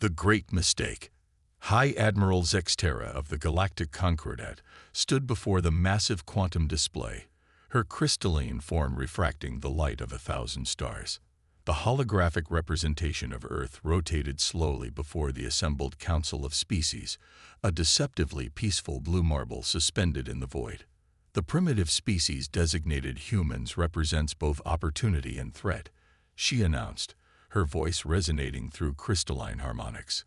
The Great Mistake. High Admiral Zextera of the Galactic Concordat stood before the massive quantum display, her crystalline form refracting the light of 1,000 stars. The holographic representation of Earth rotated slowly before the assembled Council of Species, a deceptively peaceful blue marble suspended in the void. The primitive species designated humans represents both opportunity and threat, she announced, her voice resonating through crystalline harmonics.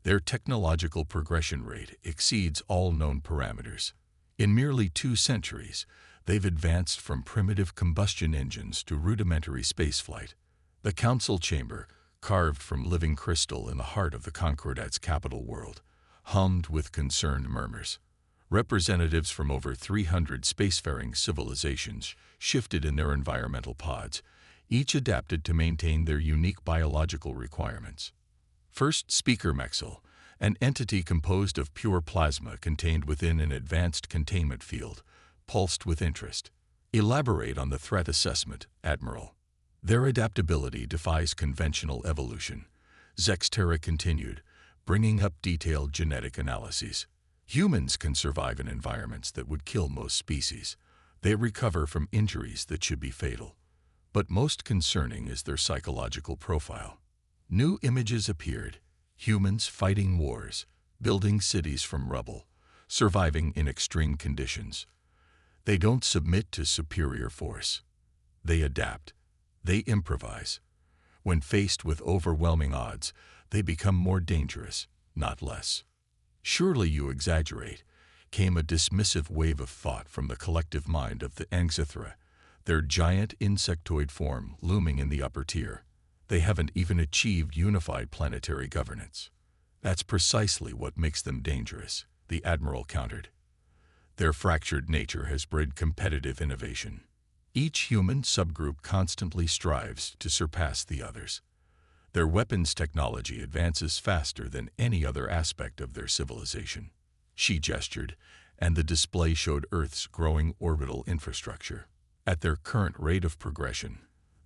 Their technological progression rate exceeds all known parameters. In merely 2 centuries, they've advanced from primitive combustion engines to rudimentary spaceflight. The council chamber, carved from living crystal in the heart of the Concordat's capital world, hummed with concerned murmurs. Representatives from over 300 spacefaring civilizations shifted in their environmental pods, each adapted to maintain their unique biological requirements. First Speaker Mexel, an entity composed of pure plasma contained within an advanced containment field, pulsed with interest. Elaborate on the threat assessment, Admiral. Their adaptability defies conventional evolution, Zextera continued, bringing up detailed genetic analyses. Humans can survive in environments that would kill most species. They recover from injuries that should be fatal. But most concerning is their psychological profile. New images appeared, humans fighting wars, building cities from rubble, surviving in extreme conditions. They don't submit to superior force. They adapt. They improvise. When faced with overwhelming odds, they become more dangerous, not less. Surely you exaggerate, came a dismissive wave of thought from the collective mind of the Enslaved, their giant insectoid form looming in the upper tier. They haven't even achieved unified planetary governance. That's precisely what makes them dangerous, the Admiral countered. Their fractured nature has bred competitive innovation. Each human subgroup constantly strives to surpass the others. Their weapons technology advances faster than any other aspect of their civilization. She gestured, and the display showed Earth's growing orbital infrastructure. At their current rate of progression,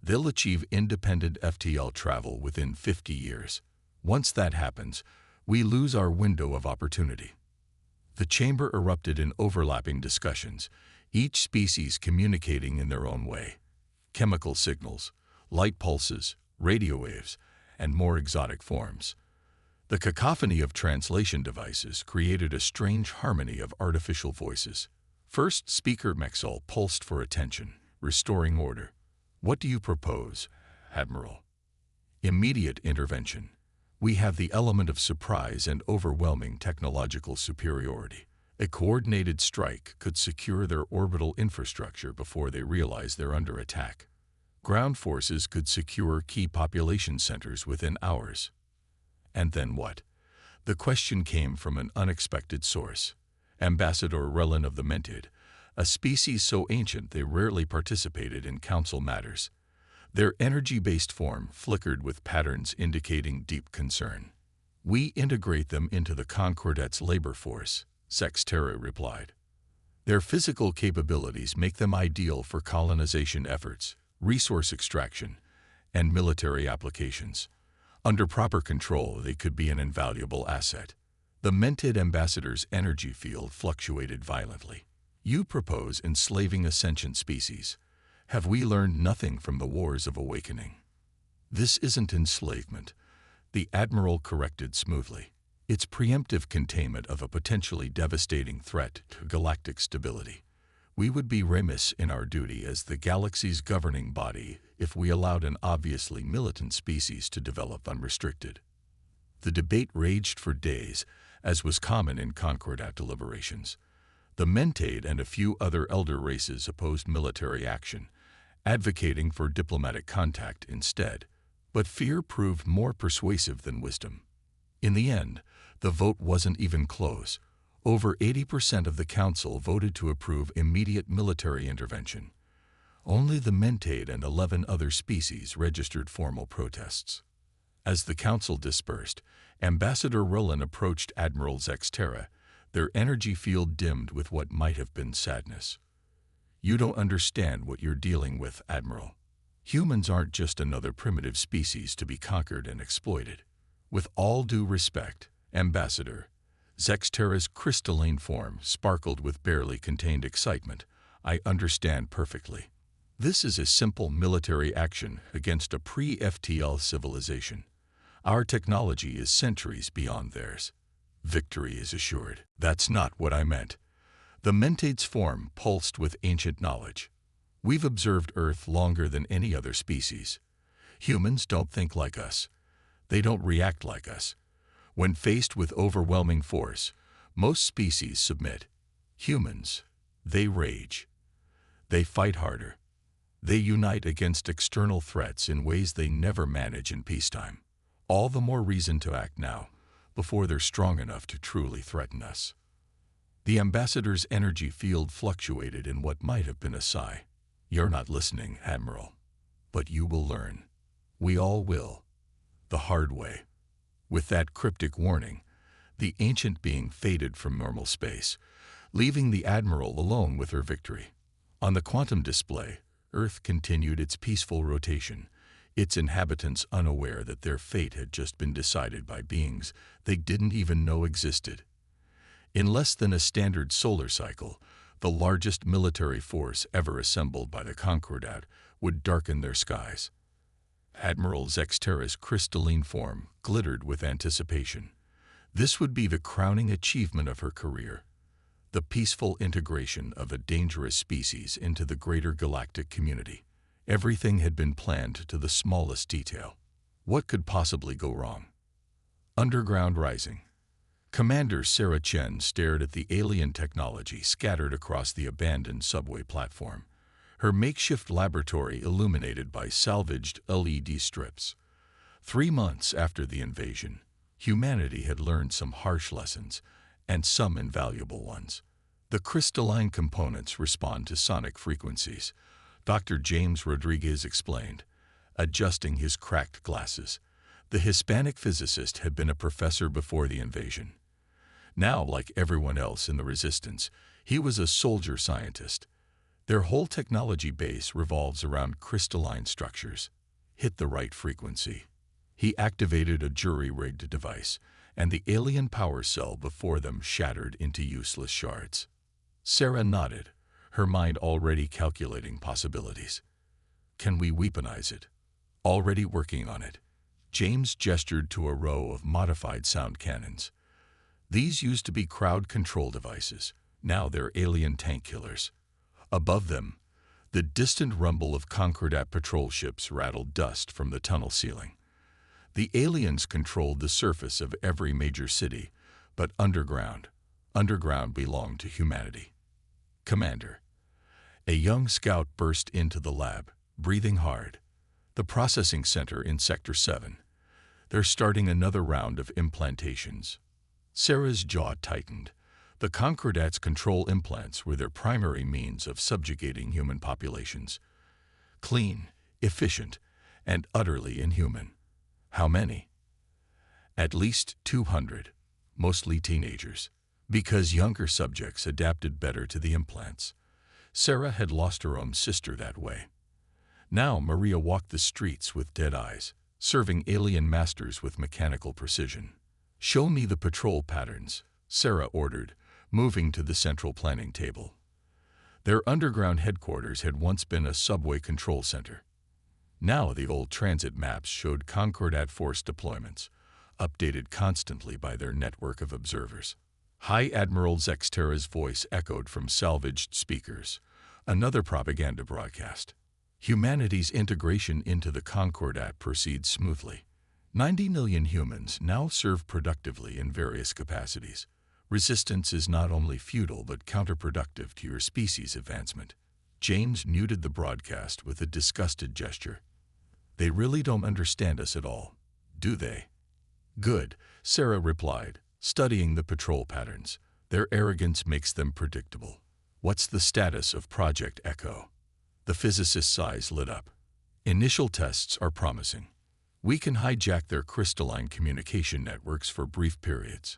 they'll achieve independent FTL travel within 50 years. Once that happens, we lose our window of opportunity. The chamber erupted in overlapping discussions, each species communicating in their own way. Chemical signals, light pulses, radio waves, and more exotic forms. The cacophony of translation devices created a strange harmony of artificial voices. First Speaker Mexel pulsed for attention, restoring order. What do you propose, Admiral? Immediate intervention. We have the element of surprise and overwhelming technological superiority. A coordinated strike could secure their orbital infrastructure before they realize they're under attack. Ground forces could secure key population centers within hours. And then what? The question came from an unexpected source. Ambassador Relin of the Mentid, a species so ancient they rarely participated in council matters. Their energy-based form flickered with patterns indicating deep concern. We integrate them into the Concordat's labor force, Zextera replied. Their physical capabilities make them ideal for colonization efforts, resource extraction, and military applications. Under proper control, they could be an invaluable asset. The Mentid ambassador's energy field fluctuated violently. You propose enslaving a sentient species. Have we learned nothing from the Wars of Awakening? This isn't enslavement, the Admiral corrected smoothly. It's preemptive containment of a potentially devastating threat to galactic stability. We would be remiss in our duty as the galaxy's governing body if we allowed an obviously militant species to develop unrestricted. The debate raged for days, as was common in Concordat deliberations. The Mentade and a few other elder races opposed military action, advocating for diplomatic contact instead. But fear proved more persuasive than wisdom. In the end, the vote wasn't even close. Over 80% of the council voted to approve immediate military intervention. Only the Mentade and 11 other species registered formal protests. As the council dispersed, Ambassador Roland approached Admiral Zextera, their energy field dimmed with what might have been sadness. You don't understand what you're dealing with, Admiral. Humans aren't just another primitive species to be conquered and exploited. With all due respect, Ambassador, Zexterra's crystalline form sparkled with barely contained excitement. I understand perfectly. This is a simple military action against a pre-FTL civilization. Our technology is centuries beyond theirs. Victory is assured. That's not what I meant. The Mentade's form pulsed with ancient knowledge. We've observed Earth longer than any other species. Humans don't think like us. They don't react like us. When faced with overwhelming force, most species submit. Humans, they rage. They fight harder. They unite against external threats in ways they never manage in peacetime. All the more reason to act now, before they're strong enough to truly threaten us. The ambassador's energy field fluctuated in what might have been a sigh. You're not listening, Admiral. But you will learn. We all will. The hard way. With that cryptic warning, the ancient being faded from normal space, leaving the Admiral alone with her victory. On the quantum display, Earth continued its peaceful rotation, its inhabitants unaware that their fate had just been decided by beings they didn't even know existed. In less than a standard solar cycle, the largest military force ever assembled by the Concordat would darken their skies. Admiral Zexterra's crystalline form glittered with anticipation. This would be the crowning achievement of her career. The peaceful integration of a dangerous species into the greater galactic community. Everything had been planned to the smallest detail. What could possibly go wrong? Underground Rising. Commander Sarah Chen stared at the alien technology scattered across the abandoned subway platform, her makeshift laboratory illuminated by salvaged LED strips. 3 months after the invasion, humanity had learned some harsh lessons, and some invaluable ones. The crystalline components respond to sonic frequencies, Dr. James Rodriguez explained, adjusting his cracked glasses. The Hispanic physicist had been a professor before the invasion. Now, like everyone else in the resistance, he was a soldier scientist. Their whole technology base revolves around crystalline structures. Hit the right frequency. He activated a jury-rigged device, and the alien power cell before them shattered into useless shards. Sarah nodded, her mind already calculating possibilities. Can we weaponize it? Already working on it. James gestured to a row of modified sound cannons. These used to be crowd control devices. Now they're alien tank killers. Above them, the distant rumble of Concordat patrol ships rattled dust from the tunnel ceiling. The aliens controlled the surface of every major city, but underground belonged to humanity. Commander. A young scout burst into the lab, breathing hard. The processing center in Sector 7. They're starting another round of implantations. Sarah's jaw tightened. The Concordat's control implants were their primary means of subjugating human populations. Clean, efficient, and utterly inhuman. How many? At least 200, mostly teenagers, because younger subjects adapted better to the implants. Sarah had lost her own sister that way. Now Maria walked the streets with dead eyes, serving alien masters with mechanical precision. Show me the patrol patterns, Sarah ordered, moving to the central planning table. Their underground headquarters had once been a subway control center. Now the old transit maps showed Concordat force deployments, updated constantly by their network of observers. High Admiral Zexterra's voice echoed from salvaged speakers, another propaganda broadcast. Humanity's integration into the Concordat proceeds smoothly. 90 million humans now serve productively in various capacities. Resistance is not only futile but counterproductive to your species' advancement. James muted the broadcast with a disgusted gesture. They really don't understand us at all, do they? Good, Sarah replied, studying the patrol patterns. Their arrogance makes them predictable. What's the status of Project Echo? The physicist's eyes lit up. Initial tests are promising. We can hijack their crystalline communication networks for brief periods.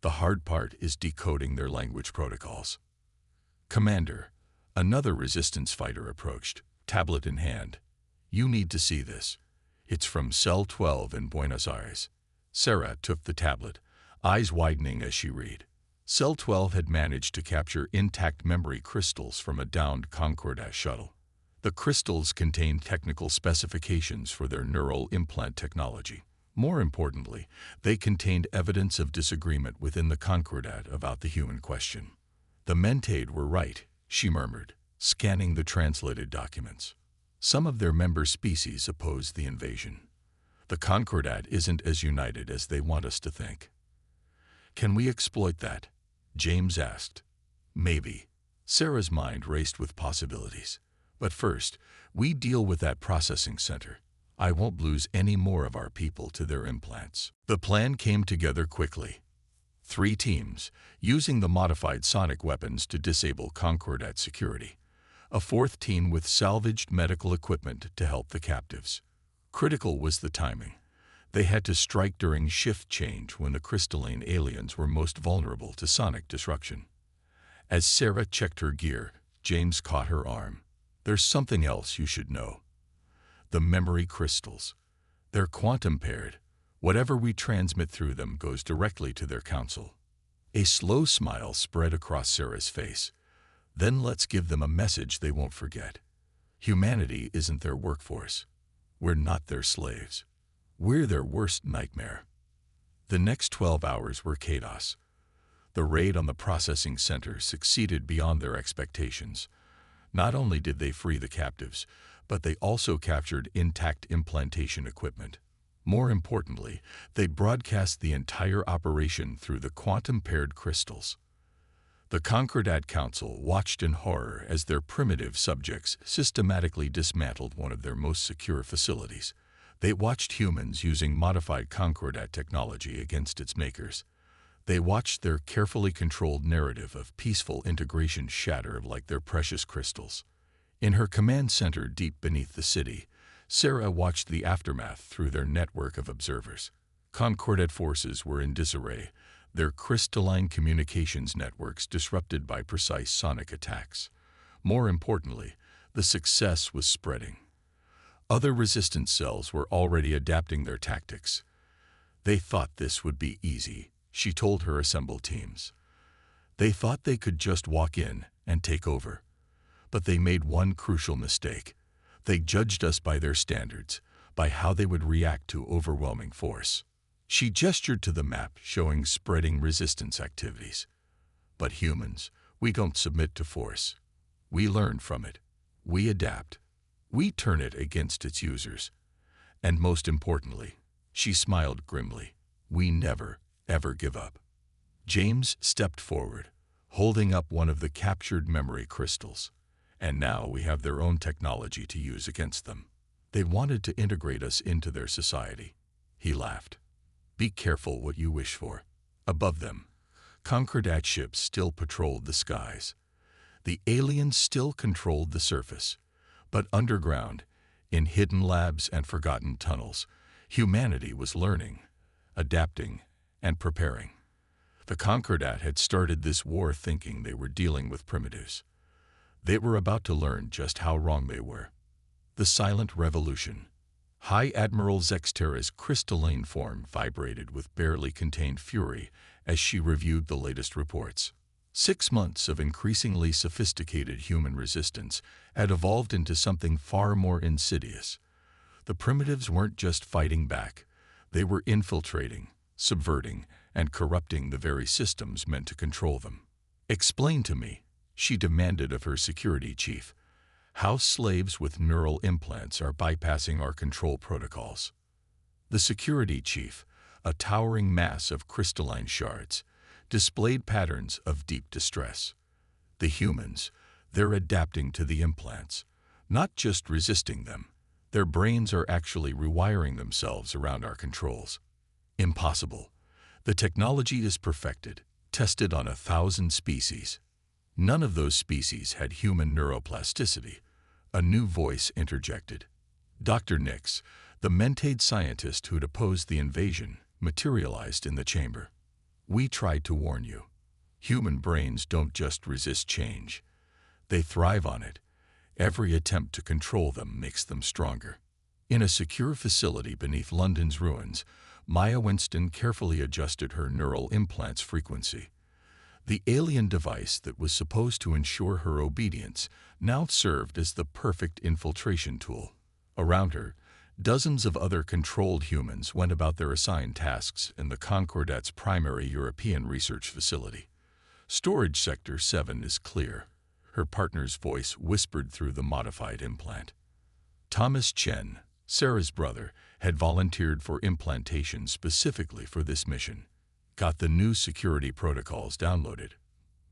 The hard part is decoding their language protocols. Commander, another resistance fighter approached, tablet in hand. You need to see this. It's from Cell 12 in Buenos Aires. Sarah took the tablet, eyes widening as she read. Cell 12 had managed to capture intact memory crystals from a downed Concordat shuttle. The crystals contained technical specifications for their neural implant technology. More importantly, they contained evidence of disagreement within the Concordat about the human question. The Mentate were right, she murmured, scanning the translated documents. Some of their member species opposed the invasion. The Concordat isn't as united as they want us to think. Can we exploit that? James asked. Maybe. Sarah's mind raced with possibilities. But first, we deal with that processing center. I won't lose any more of our people to their implants. The plan came together quickly. 3 teams, using the modified sonic weapons to disable Concordat security. A 4th team with salvaged medical equipment to help the captives. Critical was the timing. They had to strike during shift change when the crystalline aliens were most vulnerable to sonic disruption. As Sarah checked her gear, James caught her arm. There's something else you should know. The memory crystals. They're quantum-paired. Whatever we transmit through them goes directly to their council. A slow smile spread across Sarah's face. Then let's give them a message they won't forget. Humanity isn't their workforce. We're not their slaves. We're their worst nightmare. The next 12 hours were chaos. The raid on the processing center succeeded beyond their expectations. Not only did they free the captives, but they also captured intact implantation equipment. More importantly, they broadcast the entire operation through the quantum-paired crystals. The Concordat Council watched in horror as their primitive subjects systematically dismantled one of their most secure facilities. They watched humans using modified Concordat technology against its makers. They watched their carefully controlled narrative of peaceful integration shatter like their precious crystals. In her command center deep beneath the city, Sarah watched the aftermath through their network of observers. Concordat forces were in disarray, their crystalline communications networks disrupted by precise sonic attacks. More importantly, the success was spreading. Other resistance cells were already adapting their tactics. They thought this would be easy, she told her assembled teams. They thought they could just walk in and take over. But they made one crucial mistake. They judged us by their standards, by how they would react to overwhelming force. She gestured to the map showing spreading resistance activities. But humans, we don't submit to force. We learn from it. We adapt. We turn it against its users. And most importantly, she smiled grimly, we never, ever give up. James stepped forward, holding up one of the captured memory crystals. And now we have their own technology to use against them. They wanted to integrate us into their society. He laughed. Be careful what you wish for. Above them, Concordat ships still patrolled the skies. The aliens still controlled the surface. But underground, in hidden labs and forgotten tunnels, humanity was learning, adapting, and preparing. The Concordat had started this war thinking they were dealing with primitives. They were about to learn just how wrong they were. The Silent Revolution. High Admiral Zextera's crystalline form vibrated with barely contained fury as she reviewed the latest reports. 6 months of increasingly sophisticated human resistance had evolved into something far more insidious. The primitives weren't just fighting back. They were infiltrating, subverting, and corrupting the very systems meant to control them. Explain to me, she demanded of her security chief, how slaves with neural implants are bypassing our control protocols. The security chief, a towering mass of crystalline shards, displayed patterns of deep distress. The humans, they're adapting to the implants, not just resisting them. Their brains are actually rewiring themselves around our controls. Impossible. The technology is perfected, tested on 1,000 species. None of those species had human neuroplasticity. A new voice interjected. Dr. Nix, the Mentate scientist who'd opposed the invasion, materialized in the chamber. We tried to warn you. Human brains don't just resist change. They thrive on it. Every attempt to control them makes them stronger. In a secure facility beneath London's ruins, Maya Winston carefully adjusted her neural implant's frequency. The alien device that was supposed to ensure her obedience now served as the perfect infiltration tool. Around her, dozens of other controlled humans went about their assigned tasks in the Concordat's primary European research facility. Storage Sector 7 is clear, her partner's voice whispered through the modified implant. Thomas Chen, Sarah's brother, had volunteered for implantation specifically for this mission. Got the new security protocols downloaded.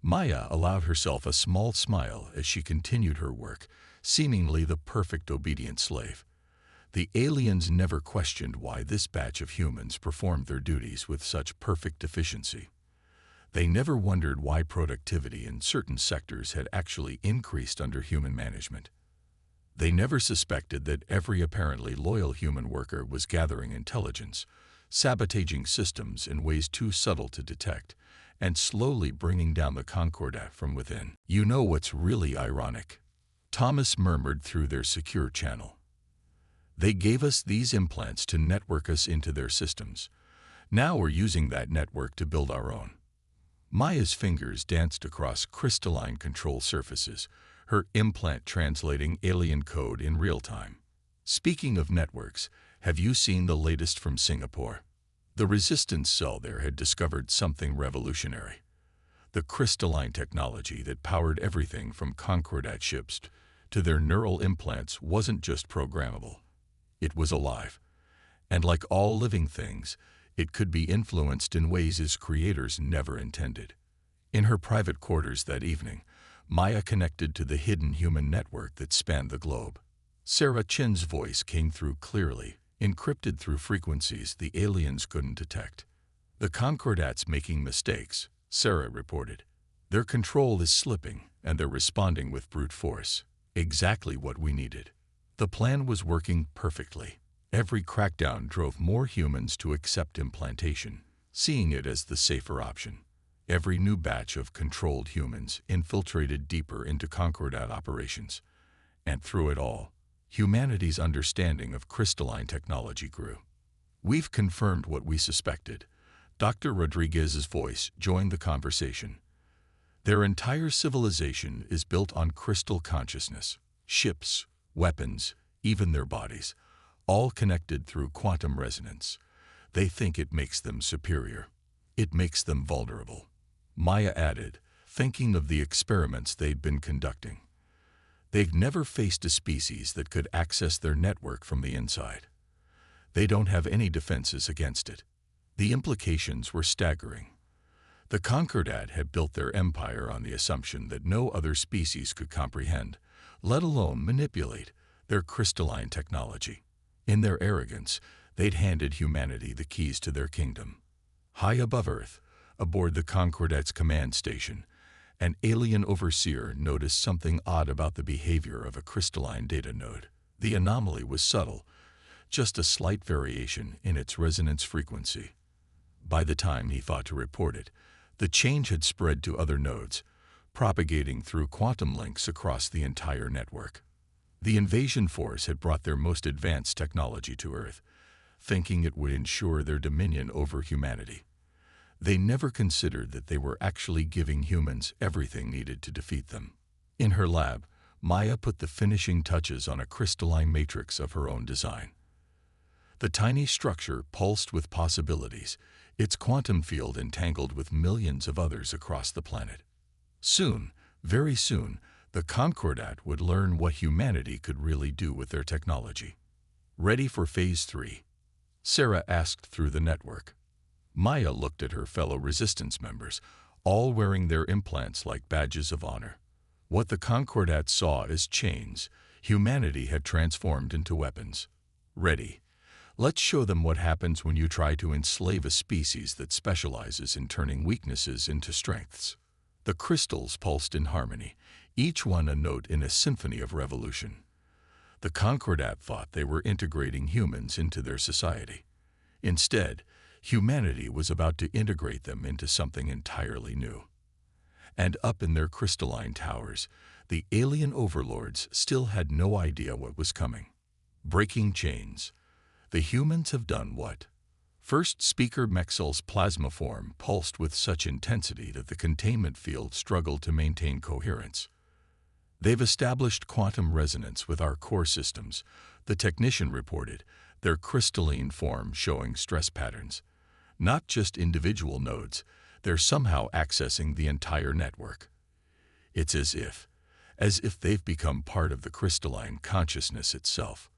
Maya allowed herself a small smile as she continued her work, seemingly the perfect obedient slave. The aliens never questioned why this batch of humans performed their duties with such perfect efficiency. They never wondered why productivity in certain sectors had actually increased under human management. They never suspected that every apparently loyal human worker was gathering intelligence, sabotaging systems in ways too subtle to detect, and slowly bringing down the Concordat from within. You know what's really ironic? Thomas murmured through their secure channel. They gave us these implants to network us into their systems. Now we're using that network to build our own. Maya's fingers danced across crystalline control surfaces, her implant translating alien code in real time. Speaking of networks, have you seen the latest from Singapore? The resistance cell there had discovered something revolutionary. The crystalline technology that powered everything from Concordat ships to their neural implants wasn't just programmable. It was alive. And like all living things, it could be influenced in ways its creators never intended. In her private quarters that evening, Maya connected to the hidden human network that spanned the globe. Sarah Chen's voice came through clearly, encrypted through frequencies the aliens couldn't detect. The Concordat's making mistakes, Sarah reported. Their control is slipping, and they're responding with brute force. Exactly what we needed. The plan was working perfectly. Every crackdown drove more humans to accept implantation, seeing it as the safer option. Every new batch of controlled humans infiltrated deeper into Concordat operations. And through it all, humanity's understanding of crystalline technology grew. We've confirmed what we suspected. Dr. Rodriguez's voice joined the conversation. Their entire civilization is built on crystal consciousness. Ships, weapons, even their bodies, all connected through quantum resonance. They think it makes them superior. It makes them vulnerable. Maya added, thinking of the experiments they'd been conducting. They've never faced a species that could access their network from the inside. They don't have any defenses against it. The implications were staggering. The Concordat had built their empire on the assumption that no other species could comprehend, let alone manipulate, their crystalline technology. In their arrogance, they'd handed humanity the keys to their kingdom. High above Earth, aboard the Concordat's command station, an alien overseer noticed something odd about the behavior of a crystalline data node. The anomaly was subtle, just a slight variation in its resonance frequency. By the time he thought to report it, the change had spread to other nodes, propagating through quantum links across the entire network. The invasion force had brought their most advanced technology to Earth, thinking it would ensure their dominion over humanity. They never considered that they were actually giving humans everything needed to defeat them. In her lab, Maya put the finishing touches on a crystalline matrix of her own design. The tiny structure pulsed with possibilities, its quantum field entangled with millions of others across the planet. Soon, very soon, the Concordat would learn what humanity could really do with their technology. Ready for Phase 3? Sarah asked through the network. Maya looked at her fellow resistance members, all wearing their implants like badges of honor. What the Concordat saw as chains, humanity had transformed into weapons. Ready. Let's show them what happens when you try to enslave a species that specializes in turning weaknesses into strengths. The crystals pulsed in harmony, each one a note in a symphony of revolution. The Concordat thought they were integrating humans into their society. Instead, humanity was about to integrate them into something entirely new. And up in their crystalline towers, the alien overlords still had no idea what was coming. Breaking chains. The humans have done what? First Speaker Mexel's plasma form pulsed with such intensity that the containment field struggled to maintain coherence. "They've established quantum resonance with our core systems," the technician reported, their crystalline form showing stress patterns. "Not just individual nodes, they're somehow accessing the entire network. It's as if they've become part of the crystalline consciousness itself."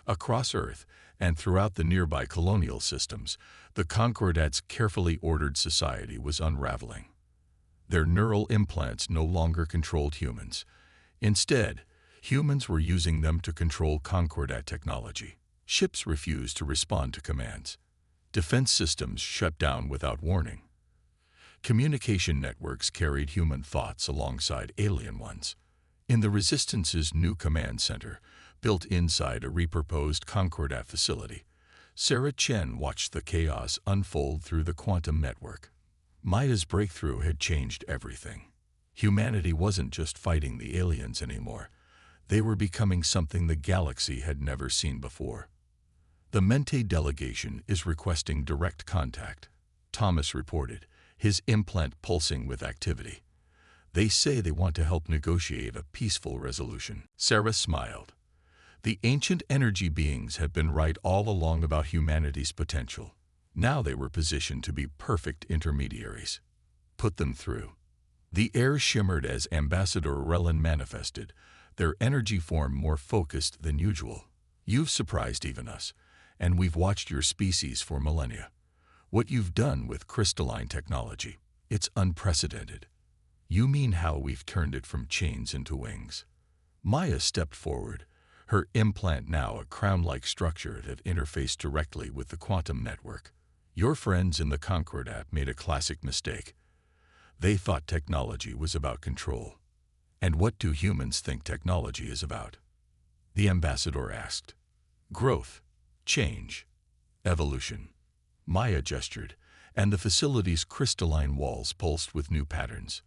Across Earth and throughout the nearby colonial systems, the Concordat's carefully ordered society was unraveling. Their neural implants no longer controlled humans. Instead, humans were using them to control Concordat technology. Ships refused to respond to commands. Defense systems shut down without warning. Communication networks carried human thoughts alongside alien ones. In the Resistance's new command center, built inside a repurposed Concordat facility, Sarah Chen watched the chaos unfold through the quantum network. Maya's breakthrough had changed everything. Humanity wasn't just fighting the aliens anymore. They were becoming something the galaxy had never seen before. "The Mente delegation is requesting direct contact," Thomas reported, his implant pulsing with activity. "They say they want to help negotiate a peaceful resolution." Sarah smiled. The ancient energy beings had been right all along about humanity's potential. Now they were positioned to be perfect intermediaries. Put them through. The air shimmered as Ambassador Relin manifested, their energy form more focused than usual. "You've surprised even us, and we've watched your species for millennia. What you've done with crystalline technology, it's unprecedented." "You mean how we've turned it from chains into wings?" Maya stepped forward, her implant now a crown-like structure that interfaced directly with the quantum network. "Your friends in the Concordat made a classic mistake. They thought technology was about control. And what do humans think technology is about?" the ambassador asked. "Growth, change, evolution." Maya gestured, and the facility's crystalline walls pulsed with new patterns.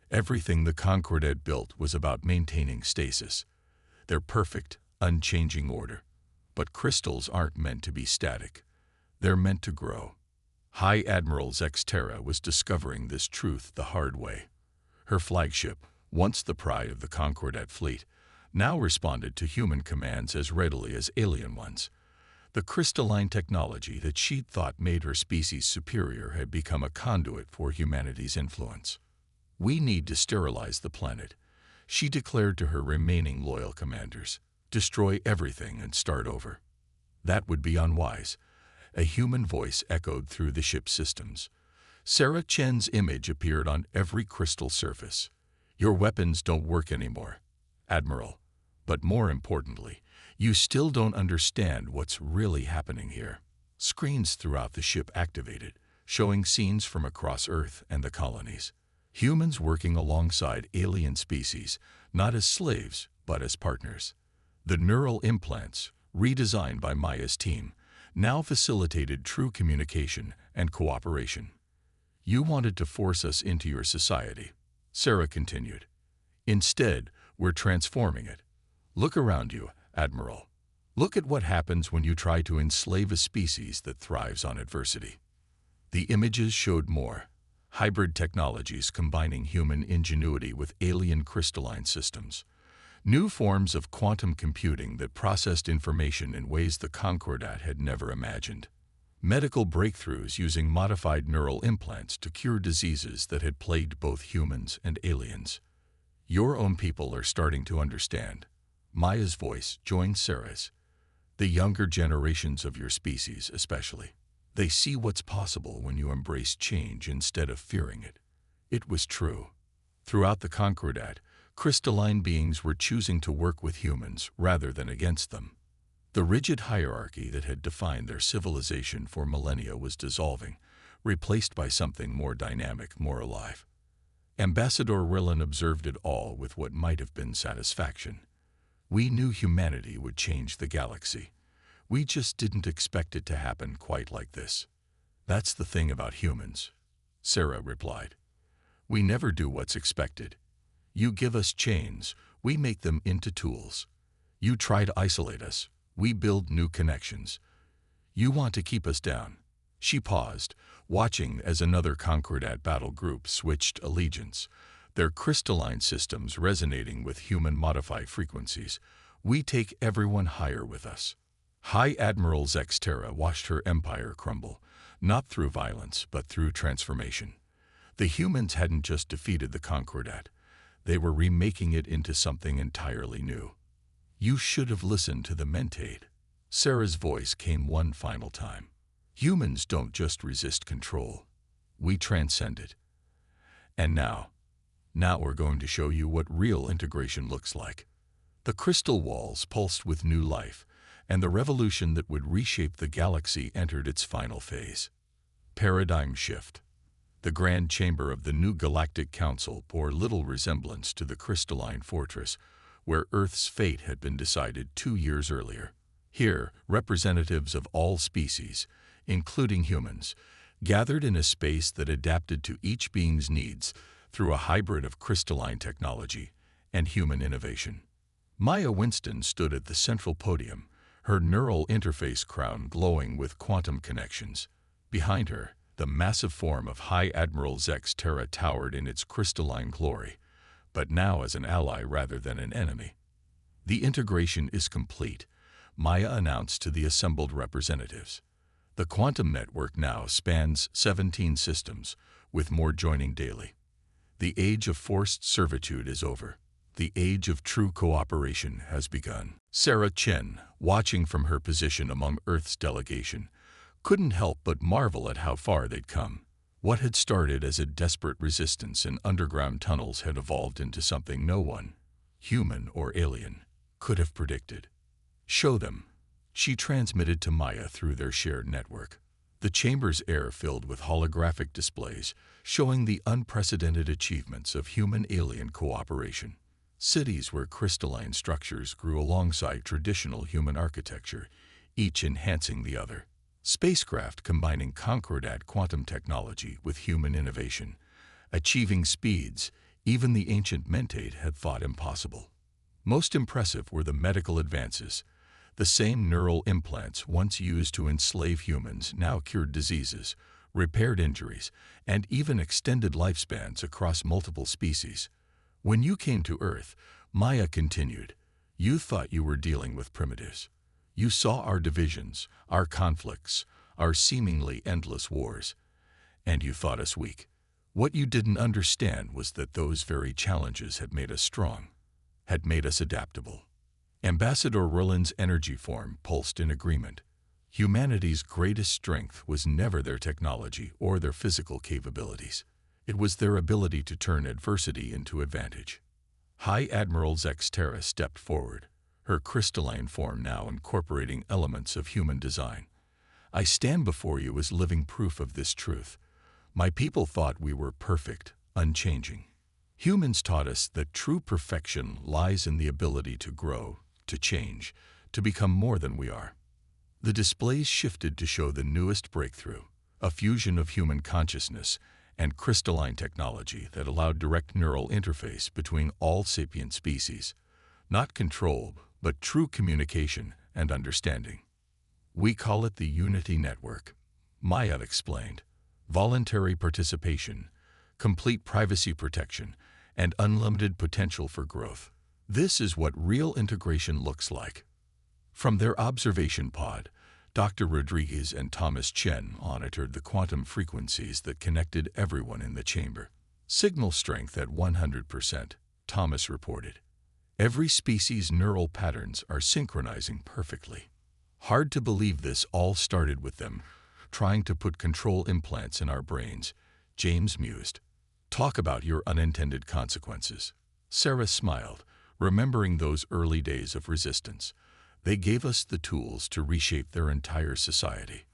Everything the Concordat built was about maintaining stasis, their perfect, unchanging order. But crystals aren't meant to be static. They're meant to grow. High Admiral Zexterra was discovering this truth the hard way. Her flagship, once the pride of the Concordat fleet, now responded to human commands as readily as alien ones. The crystalline technology that she'd thought made her species superior had become a conduit for humanity's influence. "We need to sterilize the planet," she declared to her remaining loyal commanders. "Destroy everything and start over." "That would be unwise," a human voice echoed through the ship's systems. Sarah Chen's image appeared on every crystal surface. "Your weapons don't work anymore, Admiral. But more importantly, you still don't understand what's really happening here." Screens throughout the ship activated, showing scenes from across Earth and the colonies. Humans working alongside alien species, not as slaves, but as partners. The neural implants, redesigned by Maya's team, now facilitated true communication and cooperation. "You wanted to force us into your society," Sarah continued. "Instead, we're transforming it. Look around you, Admiral. Look at what happens when you try to enslave a species that thrives on adversity." The images showed more. Hybrid technologies combining human ingenuity with alien crystalline systems. New forms of quantum computing that processed information in ways the Concordat had never imagined. Medical breakthroughs using modified neural implants to cure diseases that had plagued both humans and aliens. "Your own people are starting to understand." Maya's voice joined Sarah's. "The younger generations of your species, especially. They see what's possible when you embrace change instead of fearing it." It was true. Throughout the Concordat, crystalline beings were choosing to work with humans rather than against them. The rigid hierarchy that had defined their civilization for millennia was dissolving, replaced by something more dynamic, more alive. Ambassador Rillan observed it all with what might have been satisfaction. "We knew humanity would change the galaxy. We just didn't expect it to happen quite like this." "That's the thing about humans," Sarah replied. "We never do what's expected. You give us chains, we make them into tools. You try to isolate us, we build new connections. You want to keep us down, She paused, watching as another Concordat battle group switched allegiance, their crystalline systems resonating with human-modified frequencies. We take everyone higher with us. High Admiral Zexterra watched her empire crumble, not through violence, but through transformation. The humans hadn't just defeated the Concordat. They were remaking it into something entirely new. You should have listened to the Mentate. Sarah's voice came one final time. Humans don't just resist control. We transcend it. And now we're going to show you what real integration looks like. The crystal walls pulsed with new life, and the revolution that would reshape the galaxy entered its final phase. Paradigm shift. The grand chamber of the new Galactic Council bore little resemblance to the crystalline fortress where Earth's fate had been decided 2 years earlier. Here, representatives of all species, including humans, gathered in a space that adapted to each being's needs through a hybrid of crystalline technology and human innovation. Maya Winston stood at the central podium, her neural interface crown glowing with quantum connections. Behind her, the massive form of High Admiral Zexterra towered in its crystalline glory, but now as an ally rather than an enemy. The integration is complete, Maya announced to the assembled representatives. The quantum network now spans 17 systems, with more joining daily. The age of forced servitude is over. The age of true cooperation has begun. Sarah Chen, watching from her position among Earth's delegation, couldn't help but marvel at how far they'd come. What had started as a desperate resistance in underground tunnels had evolved into something no one, human or alien, could have predicted. Show them, she transmitted to Maya through their shared network. The chamber's air filled with holographic displays showing the unprecedented achievements of human-alien cooperation. Cities where crystalline structures grew alongside traditional human architecture, each enhancing the other. Spacecraft combining Concordat quantum technology with human innovation, achieving speeds even the ancient Mentate had thought impossible. Most impressive were the medical advances. The same neural implants once used to enslave humans now cured diseases, repaired injuries, and even extended lifespans across multiple species. When you came to Earth, Maya continued, you thought you were dealing with primitives. You saw our divisions, our conflicts, our seemingly endless wars, and you thought us weak. What you didn't understand was that those very challenges had made us strong, had made us adaptable. Ambassador Roland's energy form pulsed in agreement. Humanity's greatest strength was never their technology or their physical capabilities. It was their ability to turn adversity into advantage. High Admiral Zexterra stepped forward, her crystalline form now incorporating elements of human design. I stand before you as living proof of this truth. My people thought we were perfect, unchanging. Humans taught us that true perfection lies in the ability to grow, to change, to become more than we are. The displays shifted to show the newest breakthrough, a fusion of human consciousness and crystalline technology that allowed direct neural interface between all sapient species. Not control, but true communication and understanding. We call it the Unity Network, Maya explained. Voluntary participation, complete privacy protection, and unlimited potential for growth. This is what real integration looks like. From their observation pod, Dr. Rodriguez and Thomas Chen monitored the quantum frequencies that connected everyone in the chamber. Signal strength at 100%, Thomas reported. Every species' neural patterns are synchronizing perfectly. Hard to believe this all started with them trying to put control implants in our brains, James mused. Talk about your unintended consequences. Sarah smiled, remembering those early days of resistance. They gave us the tools to reshape their entire society.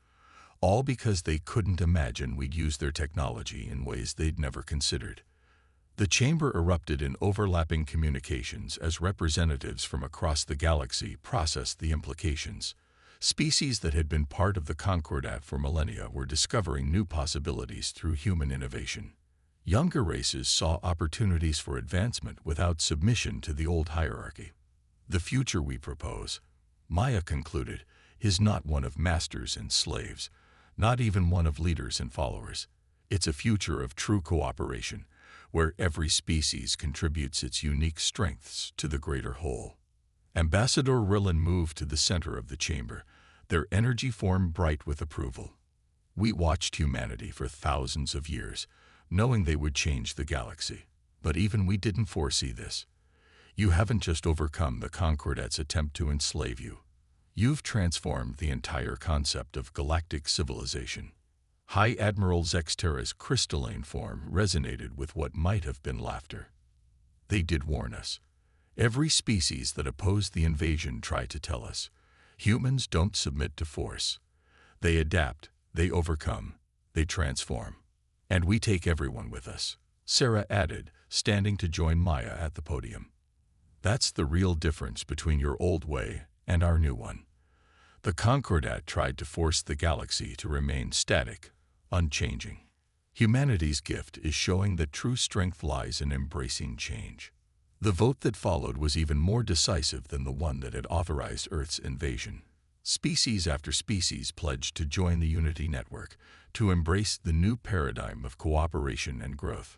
All because they couldn't imagine we'd use their technology in ways they'd never considered. The chamber erupted in overlapping communications as representatives from across the galaxy processed the implications. Species that had been part of the Concordat for millennia were discovering new possibilities through human innovation. Younger races saw opportunities for advancement without submission to the old hierarchy. The future we propose, Maya concluded, is not one of masters and slaves, not even one of leaders and followers. It's a future of true cooperation, where every species contributes its unique strengths to the greater whole. Ambassador Rillan moved to the center of the chamber, their energy form bright with approval. We watched humanity for thousands of years, knowing they would change the galaxy. But even we didn't foresee this. You haven't just overcome the Concordat's attempt to enslave you. You've transformed the entire concept of galactic civilization. High Admiral Zexterra's crystalline form resonated with what might have been laughter. They did warn us. Every species that opposed the invasion tried to tell us, humans don't submit to force. They adapt, they overcome, they transform. And we take everyone with us, Sarah added, standing to join Maya at the podium. That's the real difference between your old way and our new one. The Concordat tried to force the galaxy to remain static, unchanging. Humanity's gift is showing that true strength lies in embracing change. The vote that followed was even more decisive than the one that had authorized Earth's invasion. Species after species pledged to join the Unity Network, to embrace the new paradigm of cooperation and growth.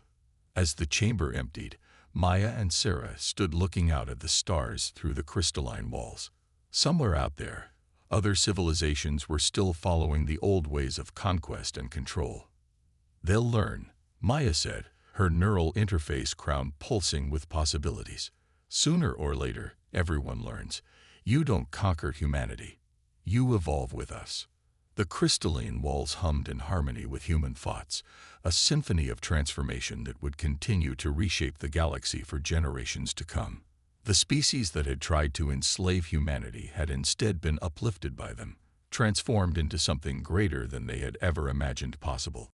As the chamber emptied, Maya and Sarah stood looking out at the stars through the crystalline walls. Somewhere out there, other civilizations were still following the old ways of conquest and control. They'll learn, Maya said, her neural interface crown pulsing with possibilities. Sooner or later, everyone learns. You don't conquer humanity. You evolve with us. The crystalline walls hummed in harmony with human thoughts, a symphony of transformation that would continue to reshape the galaxy for generations to come. The species that had tried to enslave humanity had instead been uplifted by them, transformed into something greater than they had ever imagined possible.